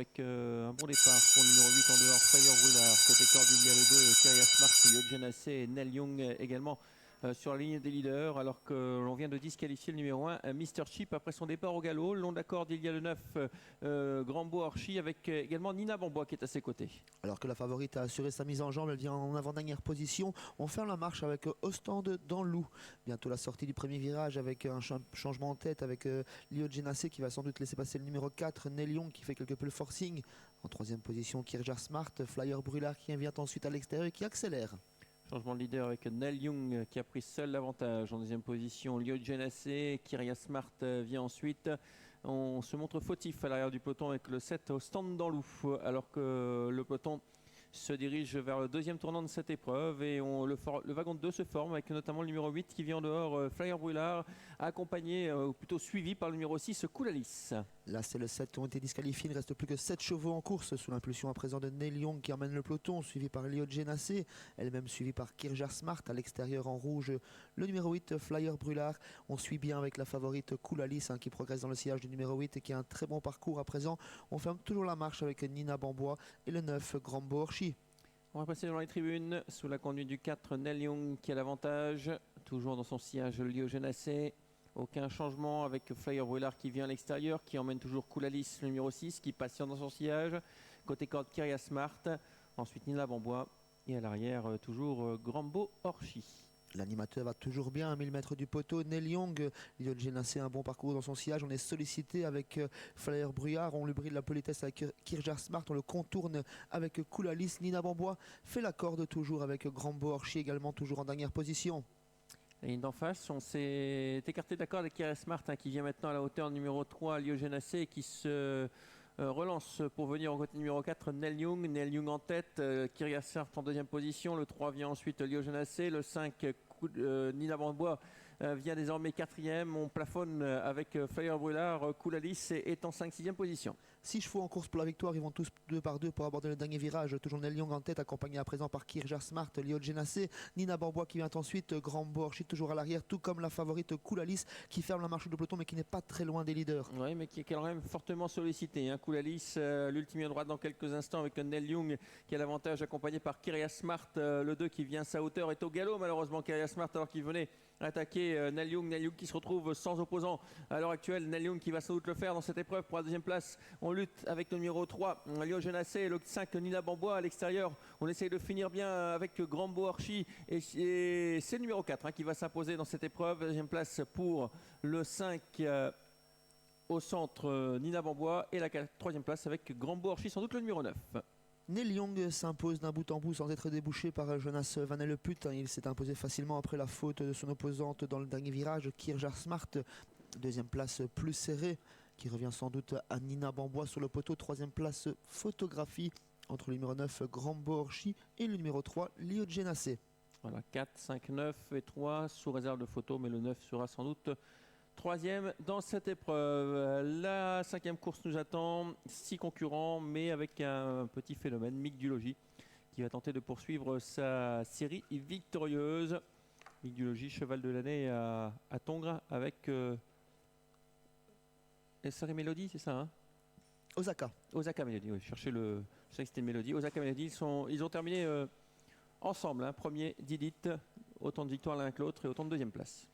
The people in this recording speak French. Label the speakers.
Speaker 1: avec un bon départ pour le numéro 8 en dehors, Fire Brûlard. Côté corde, il y a le 2, Kyria Smart, Elliot Genassé et Nel Young également sur la ligne des leaders, alors que l'on vient de disqualifier le numéro 1, Mr. Chip, après son départ au galop. Le long de la corde, il y a le 9, Grambo Archie, avec également Nina Bambois qui est à ses côtés.
Speaker 2: Alors que la favorite a assuré sa mise en jambe, elle vient en avant-dernière position. On ferme la marche avec Ostende dans Loup. Bientôt la sortie du premier virage avec un changement en tête avec Elliot Genassé qui va sans doute laisser passer le numéro 4, Nel Young qui fait quelque peu le forcing. En troisième position, Kirjar Smart, Flyer Brûlard qui vient ensuite à l'extérieur et qui accélère.
Speaker 1: Changement de leader avec Nel Young qui a pris seul l'avantage. En deuxième position, Elliot Genassé, Kyria Smart vient ensuite. On se montre fautif à l'arrière du peloton avec le 7 au stand dans Loup, alors que le peloton se dirige vers le deuxième tournant de cette épreuve et le wagon de 2 se forme avec notamment le numéro 8 qui vient en dehors, Flyer Brûlard, accompagné ou plutôt suivi par le numéro 6, Koulalis.
Speaker 2: Là, c'est le 7 qui ont été disqualifiés. Il ne reste plus que 7 chevaux en course sous l'impulsion à présent de Nel Young qui emmène le peloton, suivi par Elliot Genassé, elle-même suivie par Kirjar Smart. À l'extérieur en rouge, le numéro 8, Flyer Brûlard. On suit bien avec la favorite Koulalis qui progresse dans le sillage du numéro 8 et qui a un très bon parcours à présent. On ferme toujours la marche avec Nina Bambois et le 9, Grambo Archie.
Speaker 1: On va passer dans les tribunes sous la conduite du 4, Nel Young qui a l'avantage. Toujours dans son sillage, Elliot Genassé. Aucun changement avec Flyer Brûlard qui vient à l'extérieur, qui emmène toujours Koulalis, le numéro 6, qui patiente dans son sillage. Côté corde, Kyria Smart. Ensuite, Nina Bambois. Et à l'arrière, toujours Grambo Orchi.
Speaker 2: L'animateur va toujours bien à 1000 mètres du poteau. Nel Young, Elliot Genassé, un bon parcours dans son sillage. On est sollicité avec Flyer Brûlard. On lui brille la politesse avec Kirjar Smart. On le contourne avec Koulalis. Nina Bambois fait la corde toujours avec Grambo Orchi également toujours en dernière position.
Speaker 1: La ligne d'en face, on s'est écarté d'accord avec Kyria Smart qui vient maintenant à la hauteur numéro 3, Elliot Genassé, et qui se relance pour venir au côté numéro 4, Nel Young. Nel Young en tête, Kyria Smart en deuxième position. Le 3 vient ensuite Elliot Genassé. Le 5, Nina Bambois vient désormais quatrième. On plafonne avec Flyer Brûlard. Koulalis est en 5-6e position.
Speaker 2: 6 chevaux en course pour la victoire, ils vont tous 2 par 2 pour aborder le dernier virage. Toujours Nel Young en tête, accompagné à présent par Kirjar Smart, Elliot Genassé, Nina Bambois qui vient ensuite, Grambo Archie toujours à l'arrière, tout comme la favorite Koulalis qui ferme la marche de peloton mais qui n'est pas très loin des leaders.
Speaker 1: Oui, mais qui est quand même fortement sollicité. Hein. Koulalis, l'ultime droite dans quelques instants avec Nel Young qui a l'avantage, accompagné par Kyria Smart. Le 2 qui vient à sa hauteur est au galop malheureusement, Kyria Smart, alors qu'il venait attaquer Nel Young. Nel Young qui se retrouve sans opposant à l'heure actuelle. Nel Young qui va sans doute le faire dans cette épreuve pour la deuxième place. On lutte avec le numéro 3, Elliot Genassé, et le 5, Nina Bambois à l'extérieur. On essaye de finir bien avec Grambo Archie et c'est le numéro 4 qui va s'imposer dans cette épreuve. Deuxième place pour le 5 au centre, Nina Bambois, et la troisième place avec Grambo Archie, sans doute le numéro 9.
Speaker 2: Nel Young s'impose d'un bout en bout sans être débouché par Jonas Van Elleput. Il s'est imposé facilement après la faute de son opposante dans le dernier virage, Kirjar Smart. Deuxième place plus serrée, qui revient sans doute à Nina Bambois sur le poteau. Troisième place photographie entre le numéro 9, Grambo Archie, et le numéro 3, Elliot Genassé.
Speaker 1: Voilà, 4, 5, 9 et 3 sous réserve de photo, mais le 9 sera sans doute troisième dans cette épreuve. La 5e course nous attend, 6 concurrents, mais avec un petit phénomène, Mick Dulogis, qui va tenter de poursuivre sa série victorieuse. Mick Dulogis, cheval de l'année à Tongres, avec SR Mélodie, c'est ça, hein?
Speaker 2: Osaka.
Speaker 1: Osaka Mélodie, oui, je sais que c'était une mélodie. Osaka Mélodie, ils ont terminé ensemble, premier d'élite, autant de victoires l'un que l'autre et autant de deuxième place.